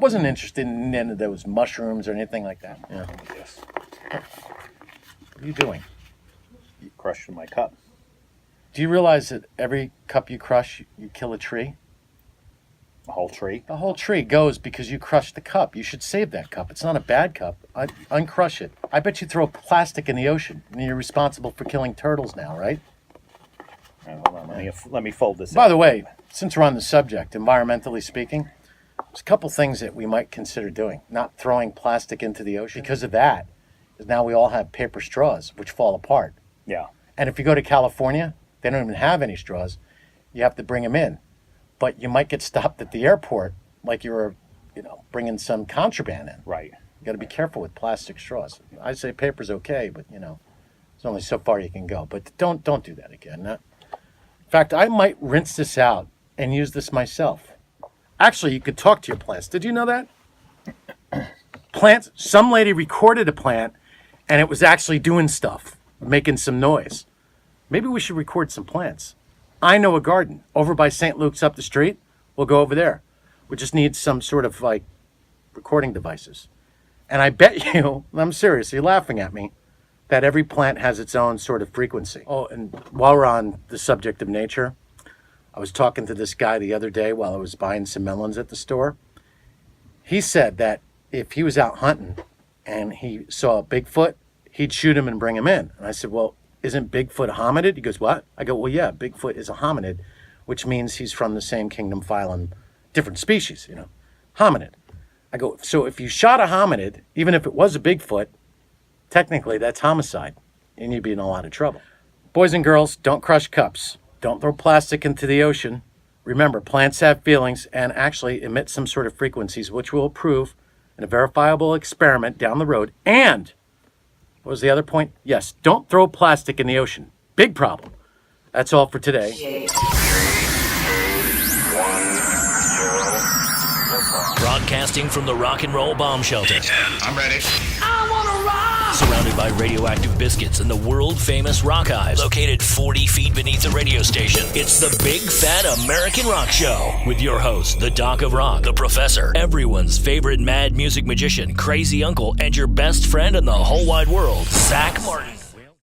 wasn't interested in any of those mushrooms or anything like that. Yeah. Yes. What are you doing? You crushed my cup. Do you realize that every cup you crush, you kill a tree? A whole tree? The whole tree goes because you crushed the cup. You should save that cup. It's not a bad cup. Uncrush it. I bet you throw plastic in the ocean, and you're responsible for killing turtles now, right? Hold on, let me fold this By in. the way, since we're on the subject, environmentally speaking, there's a couple things that we might consider doing. Not throwing plastic into the ocean. Because of that, is now we all have paper straws, which fall apart. Yeah. And if you go to California, they don't even have any straws. You have to bring them in. But you might get stopped at the airport like you were, bringing some contraband in. Right. You got to be careful with plastic straws. I say paper's okay, but, there's only so far you can go. But don't do that again. In fact, I might rinse this out and use this myself. Actually, you could talk to your plants. Did you know that? Plants, some lady recorded a plant, and it was actually doing stuff, making some noise. Maybe we should record some plants. I know a garden over by St. Luke's up the street. We'll go over there. We just need some sort of recording devices. And I bet you, I'm serious, you're laughing at me, that every plant has its own sort of frequency. Oh, and while we're on the subject of nature, I was talking to this guy the other day while I was buying some melons at the store. He said that if he was out hunting and he saw a Bigfoot, he'd shoot him and bring him in. And I said, well, isn't Bigfoot a hominid? He goes, what? I go, well, yeah, Bigfoot is a hominid, which means he's from the same kingdom, phylum, different species, hominid. I go, so if you shot a hominid, even if it was a Bigfoot, technically that's homicide, and you'd be in a lot of trouble. Boys and girls, don't crush cups. Don't throw plastic into the ocean. Remember, plants have feelings and actually emit some sort of frequencies, which we'll prove in a verifiable experiment down the road. And what was the other point? Yes, don't throw plastic in the ocean. Big problem. That's all for today. Broadcasting from the Rock and Roll Bomb Shelter. I'm ready. I wanna rock! Surrounded by radioactive biscuits and the world-famous Rock Hives, located 40 feet beneath the radio station. It's the Big Fat American Rock Show with your host, the Doc of Rock, the Professor, everyone's favorite mad music magician, crazy uncle, and your best friend in the whole wide world, Zach Martin.